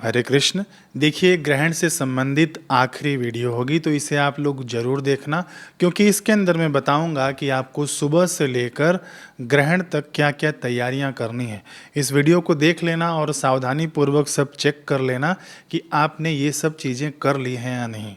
हरे कृष्ण। देखिए, ग्रहण से संबंधित आखिरी वीडियो होगी तो इसे आप लोग ज़रूर देखना, क्योंकि इसके अंदर मैं बताऊंगा कि आपको सुबह से लेकर ग्रहण तक क्या क्या तैयारियां करनी है। इस वीडियो को देख लेना और सावधानी पूर्वक सब चेक कर लेना कि आपने ये सब चीज़ें कर ली हैं या नहीं।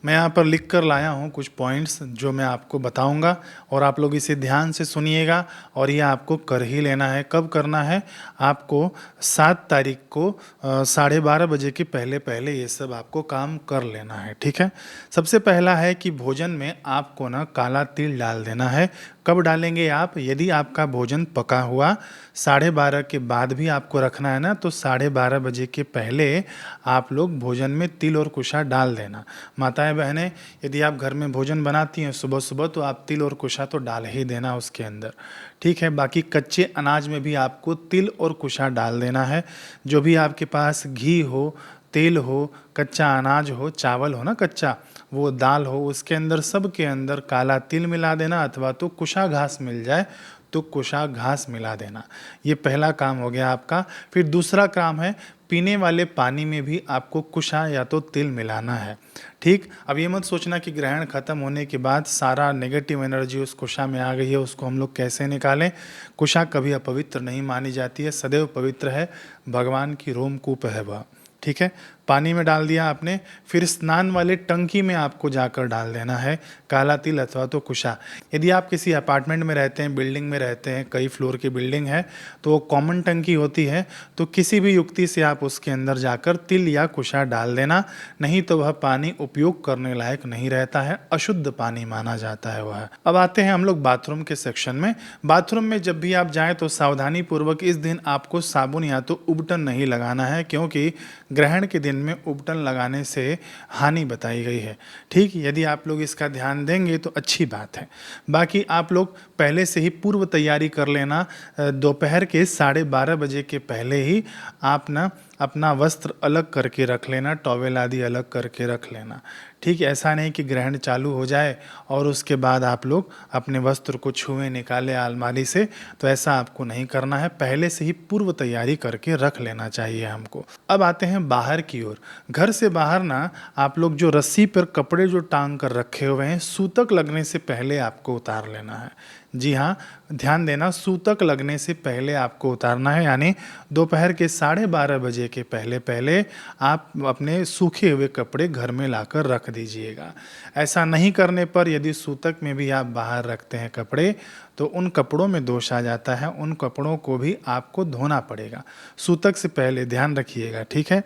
मैं यहाँ पर लिख कर लाया हूँ कुछ पॉइंट्स जो मैं आपको बताऊंगा और आप लोग इसे ध्यान से सुनिएगा और ये आपको कर ही लेना है। कब करना है? आपको 7 तारीख को 12:30 बजे के पहले पहले ये सब आपको काम कर लेना है। ठीक है। सबसे पहला है कि भोजन में आपको ना काला तिल डाल देना है। कब डालेंगे आप? यदि आपका भोजन पका हुआ 12:30 के बाद भी आपको रखना है ना, तो 12:30 बजे के पहले आप लोग भोजन में तिल और कुशा डाल देना। माताएं बहनें, यदि आप घर में भोजन बनाती हैं सुबह सुबह तो आप तिल और कुशा तो डाल ही देना उसके अंदर। ठीक है। बाकी कच्चे अनाज में भी आपको तिल और कुशा डाल देना है। जो भी आपके पास घी हो, तेल हो, कच्चा अनाज हो, चावल हो ना कच्चा, वो दाल हो, उसके अंदर सब के अंदर काला तिल मिला देना, अथवा तो कुशा घास मिल जाए तो कुशा घास मिला देना। ये पहला काम हो गया आपका। फिर दूसरा काम है, पीने वाले पानी में भी आपको कुशा या तो तिल मिलाना है। ठीक। अब ये मत सोचना कि ग्रहण खत्म होने के बाद सारा नेगेटिव एनर्जी उस कुशा में आ गई है, उसको हम लोग कैसे निकालें। कुशा कभी अपवित्र नहीं मानी जाती है, सदैव पवित्र है, भगवान की रोमकूप है वह। ठीक है। पानी में डाल दिया आपने, फिर स्नान वाले टंकी में आपको जाकर डाल देना है काला तिल अथवा तो कुशा। यदि आप किसी अपार्टमेंट में रहते हैं, बिल्डिंग में रहते हैं, कई फ्लोर की बिल्डिंग है, तो कॉमन टंकी होती है, तो किसी भी युक्ति से आप उसके अंदर जाकर तिल या कुशा डाल देना। नहीं तो वह पानी उपयोग करने लायक नहीं रहता है, अशुद्ध पानी माना जाता है वह। अब आते हैं हम लोग बाथरूम के सेक्शन में। बाथरूम में जब भी आप जाएं तो सावधानी पूर्वक इस दिन आपको साबुन या तो उबटन नहीं लगाना है, क्योंकि ग्रहण के दिन में उबटन लगाने से हानि बताई गई है। ठीक। यदि आप लोग इसका ध्यान देंगे तो अच्छी बात है। बाकी आप लोग पहले से ही पूर्व तैयारी कर लेना। दोपहर के 12:30 बजे के पहले ही आप ना अपना वस्त्र अलग करके रख लेना, टॉवेल आदि अलग करके रख लेना। ठीक। ऐसा नहीं कि ग्रहण चालू हो जाए और उसके बाद आप लोग अपने वस्त्र को छुएं निकालें अलमारी से, तो ऐसा आपको नहीं करना है। पहले से ही पूर्व तैयारी करके रख लेना चाहिए हमको। अब आते हैं बाहर की ओर। घर से बाहर ना आप लोग जो रस्सी पर कपड़े जो टांग कर रखे हुए हैं, सूतक लगने से पहले आपको उतार लेना है। जी हाँ, ध्यान देना, सूतक लगने से पहले आपको उतारना है, यानी दोपहर के 12:30 बजे के पहले पहले आप अपने सूखे हुए कपड़े घर में लाकर रख दीजिएगा। ऐसा नहीं करने पर यदि सूतक में भी आप बाहर रखते हैं कपड़े तो उन कपड़ों में दोष आ जाता है, उन कपड़ों को भी आपको धोना पड़ेगा। सूतक से पहले ध्यान रखिएगा। ठीक है।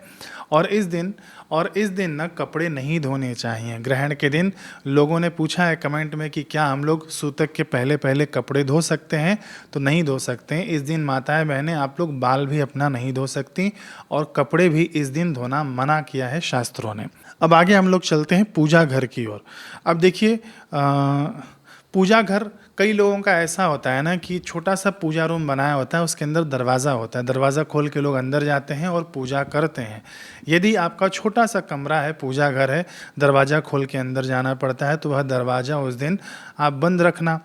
और इस दिन ना कपड़े नहीं धोने चाहिए। ग्रहण के दिन लोगों ने पूछा है कमेंट में कि क्या हम लोग सूतक के पहले पहले कपड़े धो सकते हैं, तो नहीं धो सकते हैं। इस दिन माताएं बहनें आप लोग बाल भी अपना नहीं धो सकती और कपड़े भी इस दिन धोना मना किया है शास्त्रों ने। अब आगे हम लोग चलते हैं पूजा घर की ओर। अब देखिए, पूजा घर कई लोगों का ऐसा होता है ना कि छोटा सा पूजा रूम बनाया होता है, उसके अंदर दरवाज़ा होता है, दरवाज़ा खोल के लोग अंदर जाते हैं और पूजा करते हैं। यदि आपका छोटा सा कमरा है, पूजा घर है, दरवाज़ा खोल के अंदर जाना पड़ता है, तो वह दरवाज़ा उस दिन आप बंद रखना।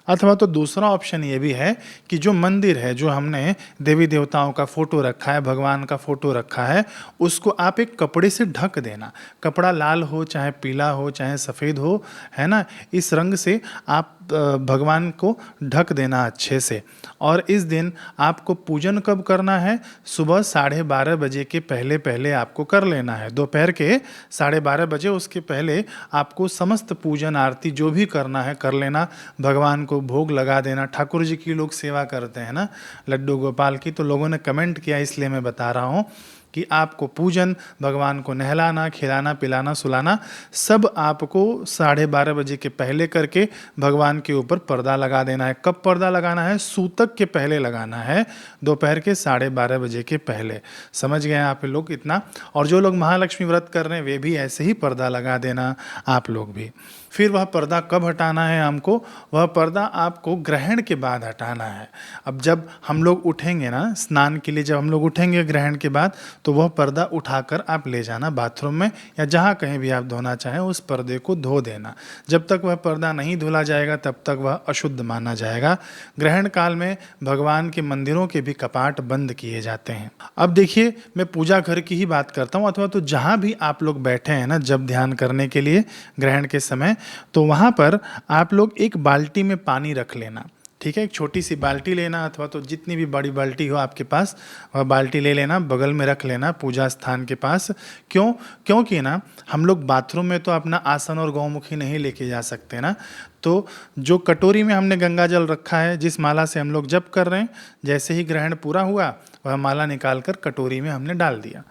अथवा तो दूसरा ऑप्शन ये भी है कि जो मंदिर है, जो हमने देवी देवताओं का फोटो रखा है, भगवान का फोटो रखा है, उसको आप एक कपड़े से ढक देना। कपड़ा लाल हो, चाहे पीला हो, चाहे सफ़ेद हो, है ना, इस रंग से आप भगवान को ढक देना अच्छे से। और इस दिन आपको पूजन कब करना है? सुबह 12:30 बजे के पहले पहले आपको कर लेना है। दोपहर के 12:30 बजे उसके पहले आपको समस्त पूजन आरती जो भी करना है कर लेना। भगवान को भोग लगा देना। ठाकुर जी की लोग सेवा करते हैं ना, लड्डू गोपाल की, तो लोगों ने कमेंट किया इसलिए मैं बता रहा हूँ कि आपको पूजन, भगवान को नहलाना, खिलाना, पिलाना, सुलाना, सब आपको 12:30 बजे के पहले करके भगवान के ऊपर पर्दा लगा देना है। कब पर्दा लगाना है? सूतक के पहले लगाना है, दोपहर के 12:30 बजे के पहले। समझ गए आप लोग इतना? और जो लोग महालक्ष्मी व्रत कर रहे हैं वे भी ऐसे ही पर्दा लगा देना आप लोग भी। फिर वह पर्दा कब हटाना है हमको, वह पर्दा आपको ग्रहण के बाद हटाना है। अब जब हम लोग उठेंगे ना स्नान के लिए, जब हम लोग उठेंगे ग्रहण के बाद, तो वह पर्दा उठाकर आप ले जाना बाथरूम में या जहाँ कहीं भी आप धोना चाहें उस पर्दे को धो देना। जब तक वह पर्दा नहीं धुला जाएगा तब तक वह अशुद्ध माना जाएगा। ग्रहण काल में भगवान के मंदिरों के भी कपाट बंद किए जाते हैं। अब देखिए, मैं पूजा घर की ही बात करता हूँ, अथवा तो जहाँ भी आप लोग बैठे हैं ना जब ध्यान करने के लिए ग्रहण के समय, तो वहाँ पर आप लोग एक बाल्टी में पानी रख लेना। ठीक है, एक छोटी सी बाल्टी लेना, अथवा तो जितनी भी बड़ी बाल्टी हो आपके पास वह बाल्टी ले लेना, बगल में रख लेना पूजा स्थान के पास। क्योंकि ना हम लोग बाथरूम में तो अपना आसन और गौमुखी नहीं लेके जा सकते ना, तो जो कटोरी में हमने गंगा जल रखा है, जिस माला से हम लोग जप कर रहे हैं, जैसे ही ग्रहण पूरा हुआ वह माला निकाल कर कटोरी में हमने डाल दिया।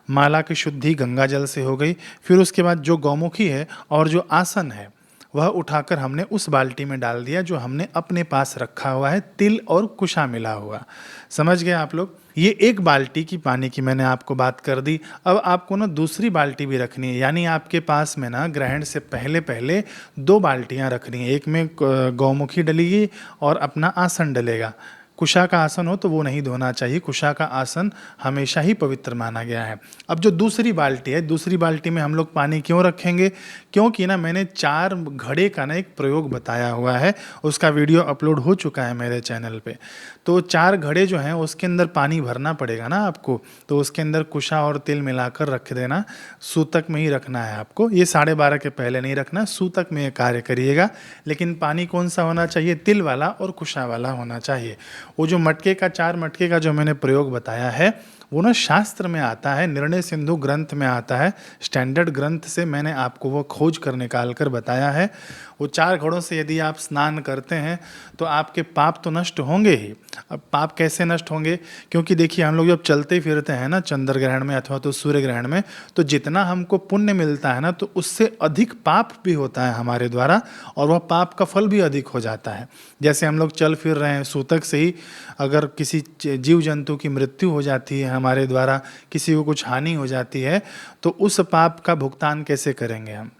माला की शुद्धि गंगा जल से हो गई। फिर उसके बाद जो गौमुखी है और जो आसन है वह उठाकर हमने उस बाल्टी में डाल दिया जो हमने अपने पास रखा हुआ है, तिल और कुशा मिला हुआ। समझ गए आप लोग? ये एक बाल्टी की पानी की मैंने आपको बात कर दी। अब आपको ना दूसरी बाल्टी भी रखनी है, यानी आपके पास में ना ग्रहण से पहले पहले 2 बाल्टियाँ रखनी है। एक में गौमुखी डलेगी और अपना आसन डलेगा। कुशा का आसन हो तो वो नहीं धोना चाहिए, कुशा का आसन हमेशा ही पवित्र माना गया है। अब जो दूसरी बाल्टी है, दूसरी बाल्टी में हम लोग पानी क्यों रखेंगे? क्योंकि ना मैंने 4 घड़े का ना एक प्रयोग बताया हुआ है, उसका वीडियो अपलोड हो चुका है मेरे चैनल पे। तो 4 घड़े जो हैं उसके अंदर पानी भरना पड़ेगा ना आपको, तो उसके अंदर कुशा और तिल मिलाकर रख देना। सूतक में ही रखना है आपको, ये 12:30 के पहले नहीं रखना, सूतक में ये कार्य करिएगा। लेकिन पानी कौन सा होना चाहिए? तिल वाला और कुशा वाला होना चाहिए। वो जो मटके का 4 मटके का जो मैंने प्रयोग बताया है वो ना शास्त्र में आता है, निर्णय सिंधु ग्रंथ में आता है, स्टैंडर्ड ग्रंथ से मैंने आपको वो खोज कर निकाल कर बताया है। वो 4 घड़ों से यदि आप स्नान करते हैं तो आपके पाप तो नष्ट होंगे ही। अब पाप कैसे नष्ट होंगे? क्योंकि देखिए हम लोग जब चलते फिरते हैं ना चंद्र ग्रहण में अथवा तो सूर्य ग्रहण में, तो जितना हमको पुण्य मिलता है ना तो उससे अधिक पाप भी होता है हमारे द्वारा, और वह पाप का फल भी अधिक हो जाता है। जैसे हम लोग चल फिर रहे हैं, सूतक से ही अगर किसी जीव जंतु की मृत्यु हो जाती है हमारे द्वारा, किसी को कुछ हानि हो जाती है, तो उस पाप का भुगतान कैसे करेंगे हम?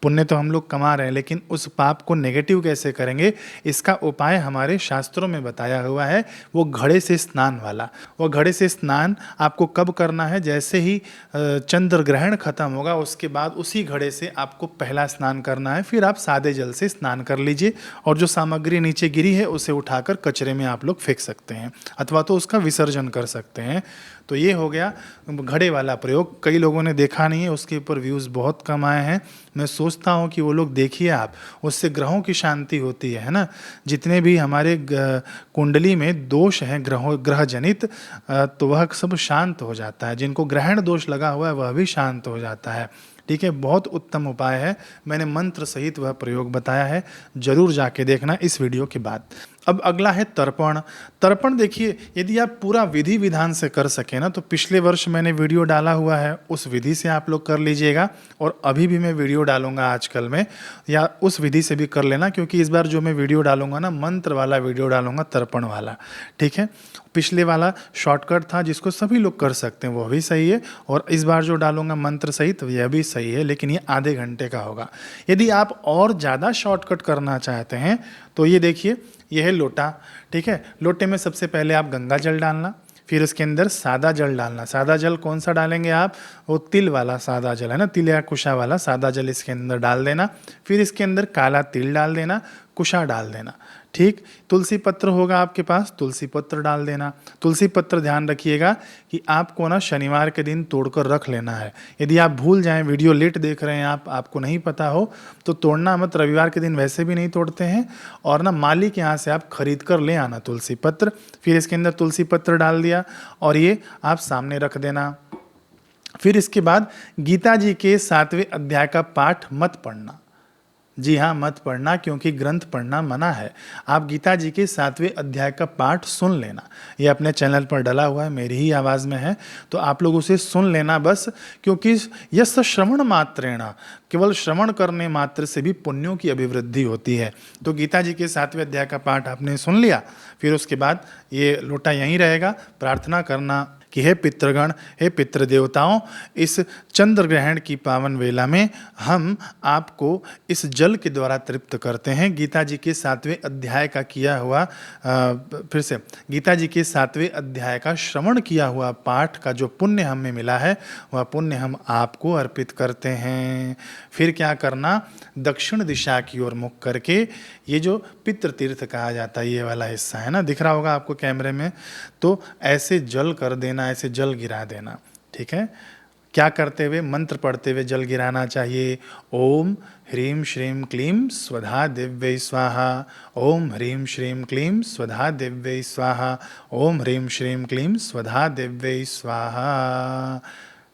पुण्य तो हम लोग कमा रहे हैं, लेकिन उस पाप को नेगेटिव कैसे करेंगे? इसका उपाय हमारे शास्त्रों में बताया हुआ है, वो घड़े से स्नान वाला। वो घड़े से स्नान आपको कब करना है? जैसे ही चंद्र ग्रहण खत्म होगा उसके बाद उसी घड़े से आपको पहला स्नान करना है। फिर आप सादे जल से स्नान कर लीजिए, और जो सामग्री नीचे गिरी है उसे उठाकर कचरे में आप लोग फेंक सकते हैं, अथवा तो उसका विसर्जन कर सकते हैं। तो ये हो गया घड़े वाला प्रयोग। कई लोगों ने देखा नहीं है, उसके ऊपर व्यूज़ बहुत कम आए हैं। मैं सोचता हूँ कि वो लोग देखिए आप, उससे ग्रहों की शांति होती है ना। जितने भी हमारे कुंडली में दोष हैं ग्रह जनित, तो वह सब शांत हो जाता है। जिनको ग्रहण दोष लगा हुआ है वह भी शांत हो जाता है। ठीक है, बहुत उत्तम उपाय है, मैंने मंत्र सहित वह प्रयोग बताया है, जरूर जाके देखना इस वीडियो के बाद। अब अगला है तर्पण। तर्पण देखिए, यदि आप पूरा विधि विधान से कर सके ना, तो पिछले वर्ष मैंने वीडियो डाला हुआ है, उस विधि से आप लोग कर लीजिएगा, और अभी भी मैं वीडियो डालूंगा आजकल में, या उस विधि से भी कर लेना, क्योंकि इस बार जो मैं वीडियो डालूंगा ना मंत्र वाला वीडियो डालूंगा, तर्पण वाला। ठीक है, पिछले वाला शॉर्टकट था जिसको सभी लोग कर सकते हैं, वो भी सही है, और इस बार जो डालूंगा मंत्र सहित यह भी सही है, लेकिन ये आधे घंटे का होगा। यदि आप और ज़्यादा शॉर्टकट करना चाहते हैं तो ये देखिए, यह है लोटा। ठीक है, लोटे में सबसे पहले आप गंगा जल डालना, फिर उसके अंदर सादा जल डालना। सादा जल कौन सा डालेंगे आप? वो तिल वाला सादा जल है ना, तिल या कुशा वाला सादा जल इसके अंदर डाल देना। फिर इसके अंदर काला तिल डाल देना, कुशा डाल देना। ठीक, तुलसी पत्र होगा आपके पास, तुलसी पत्र डाल देना। तुलसी पत्र ध्यान रखिएगा कि आपको ना शनिवार के दिन तोड़कर रख लेना है। यदि आप भूल जाएं, वीडियो लेट देख रहे हैं आप, आपको नहीं पता हो, तो तोड़ना मत। रविवार के दिन वैसे भी नहीं तोड़ते हैं, और ना माली के यहाँ से आप खरीद कर ले आना तुलसी पत्र। फिर इसके अंदर तुलसी पत्र डाल दिया और ये आप सामने रख देना। फिर इसके बाद गीता जी के 7वें अध्याय का पाठ मत पढ़ना। जी हाँ, मत पढ़ना, क्योंकि ग्रंथ पढ़ना मना है। आप गीता जी के 7वें अध्याय का पाठ सुन लेना, ये अपने चैनल पर डला हुआ है, मेरी ही आवाज़ में है, तो आप लोग उसे सुन लेना बस। क्योंकि यस श्रवण मात्रेण, केवल श्रवण करने मात्र से भी पुण्यों की अभिवृद्धि होती है। तो गीता जी के 7वें अध्याय का पाठ आपने सुन लिया, फिर उसके बाद ये लोटा यहीं रहेगा, प्रार्थना करना कि हे पितृगण, हे पितृ देवताओं, इस चंद्र ग्रहण की पावन वेला में हम आपको इस जल के द्वारा तृप्त करते हैं। गीता जी के 7वें अध्याय का किया हुआ फिर से गीता जी के 7वें अध्याय का श्रवण किया हुआ पाठ का जो पुण्य हमें मिला है वह पुण्य हम आपको अर्पित करते हैं। फिर क्या करना, दक्षिण दिशा की ओर मुख करके, ये जो पितृ तीर्थ कहा जाता है ये वाला हिस्सा है ना, दिख रहा होगा आपको कैमरे में, तो ऐसे जल कर देना, ऐसे जल गिरा देना। ठीक है, क्या करते हुए, मंत्र पढ़ते हुए जल गिराना चाहिए। ओम ह्रीं श्रीं क्लीं स्वधा दिव्यै स्वाहा, ओम ह्रीं श्रीं क्लीं स्वधा दिव्यै स्वाहा, ओम ह्रीं श्रीं क्लीं स्वधा दिव्यै स्वाहा।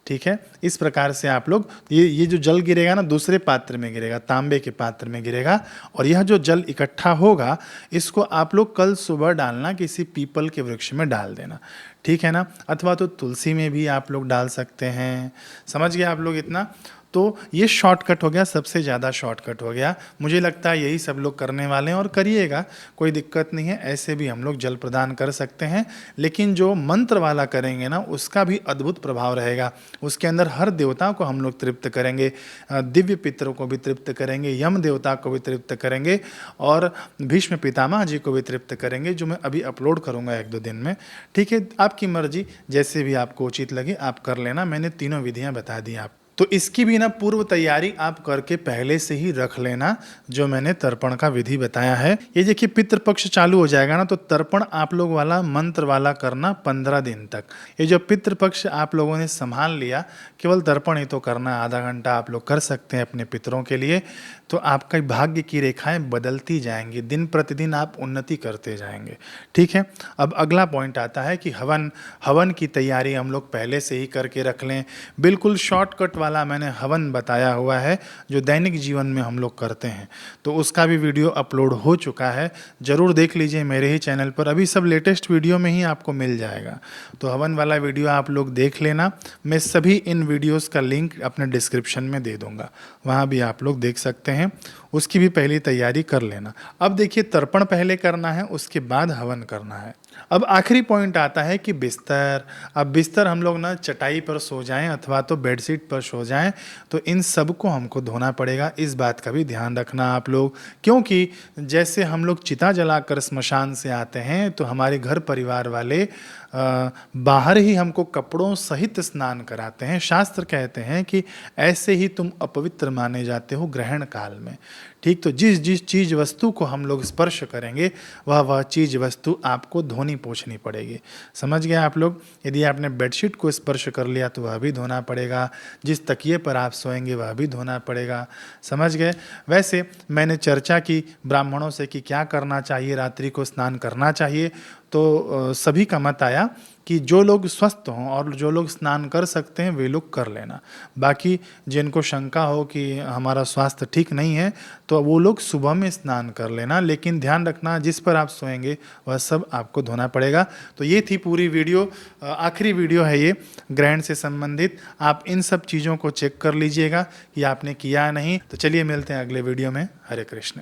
ठीक है, इस प्रकार से आप लोग ये जो जल गिरेगा ना दूसरे पात्र में गिरेगा, तांबे के पात्र में गिरेगा, और यह जो जल इकट्ठा होगा इसको आप लोग कल सुबह डालना, किसी पीपल के वृक्ष में डाल देना। ठीक है ना, अथवा तो तुलसी में भी आप लोग डाल सकते हैं। समझ गए आप लोग इतना? तो ये शॉर्टकट हो गया, सबसे ज़्यादा शॉर्टकट हो गया। मुझे लगता है यही सब लोग करने वाले हैं और करिएगा, कोई दिक्कत नहीं है। ऐसे भी हम लोग जल प्रदान कर सकते हैं, लेकिन जो मंत्र वाला करेंगे ना उसका भी अद्भुत प्रभाव रहेगा। उसके अंदर हर देवता को हम लोग तृप्त करेंगे, दिव्य पितरों को भी तृप्त करेंगे, यम देवता को भी तृप्त करेंगे और भीष्म पितामह जी को भी तृप्त करेंगे, जो मैं अभी अपलोड करूँगा 1-2 दिन में। ठीक है, आपकी मर्जी, जैसे भी आपको उचित लगे आप कर लेना। मैंने तीनों विधियाँ बता दी आप, तो इसकी भी ना पूर्व तैयारी आप करके पहले से ही रख लेना, जो मैंने तर्पण का विधि बताया है। ये देखिए पितृपक्ष चालू हो जाएगा ना, तो तर्पण आप लोग वाला मंत्र वाला करना 15 दिन तक। ये जो पितृपक्ष आप लोगों ने संभाल लिया, केवल तर्पण ही तो करना, आधा घंटा आप लोग कर सकते हैं अपने पितरों के लिए, तो आपका भाग्य की रेखाएं बदलती जाएंगी, दिन प्रतिदिन आप उन्नति करते जाएंगे। ठीक है, अब अगला पॉइंट आता है कि हवन की तैयारी हम लोग पहले से ही करके रख लें। बिल्कुल शॉर्टकट वाला मैंने हवन बताया हुआ है जो दैनिक जीवन में हम लोग करते हैं, तो उसका भी वीडियो अपलोड हो चुका है, ज़रूर देख लीजिए मेरे ही चैनल पर। अभी सब लेटेस्ट वीडियो में ही आपको मिल जाएगा, तो हवन वाला वीडियो आप लोग देख लेना। मैं सभी इन वीडियोस का लिंक अपने डिस्क्रिप्शन में दे दूंगा, वहाँ भी आप लोग देख सकते हैं। उसकी भी पहली तैयारी कर लेना। अब देखिए, तर्पण पहले करना है, उसके बाद हवन करना है। अब आखिरी पॉइंट आता है कि बिस्तर। अब बिस्तर हम लोग ना चटाई पर सो जाएं अथवा तो बेडशीट पर सो जाएं, तो इन सब को हमको धोना पड़ेगा। इस बात का भी ध्यान रखना आप लोग, क्योंकि जैसे हम लोग चिता जलाकर स्मशान से आते हैं तो हमारे घर परिवार वाले बाहर ही हमको कपड़ों सहित स्नान कराते हैं। शास्त्र कहते हैं कि ऐसे ही तुम अपवित्र माने जाते हो ग्रहण काल में। ठीक, तो जिस जिस चीज़ वस्तु को हम लोग स्पर्श करेंगे वह चीज़ वस्तु आपको धोनी पोंछनी पड़ेगी। समझ गए आप लोग? यदि आपने बेडशीट को स्पर्श कर लिया तो वह भी धोना पड़ेगा, जिस तकिए पर आप सोएंगे वह भी धोना पड़ेगा। समझ गए? वैसे मैंने चर्चा की ब्राह्मणों से कि क्या करना चाहिए, रात्रि को स्नान करना चाहिए, तो सभी का मत आया कि जो लोग स्वस्थ हों और जो लोग स्नान कर सकते हैं वे लोग कर लेना। बाकी जिनको शंका हो कि हमारा स्वास्थ्य ठीक नहीं है तो वो लोग सुबह में स्नान कर लेना, लेकिन ध्यान रखना जिस पर आप सोएंगे वह सब आपको धोना पड़ेगा। तो ये थी पूरी वीडियो, आखिरी वीडियो है ये ग्रहण से संबंधित। आप इन सब चीज़ों को चेक कर लीजिएगा कि आपने किया नहीं। तो चलिए मिलते हैं अगले वीडियो में। हरे कृष्ण।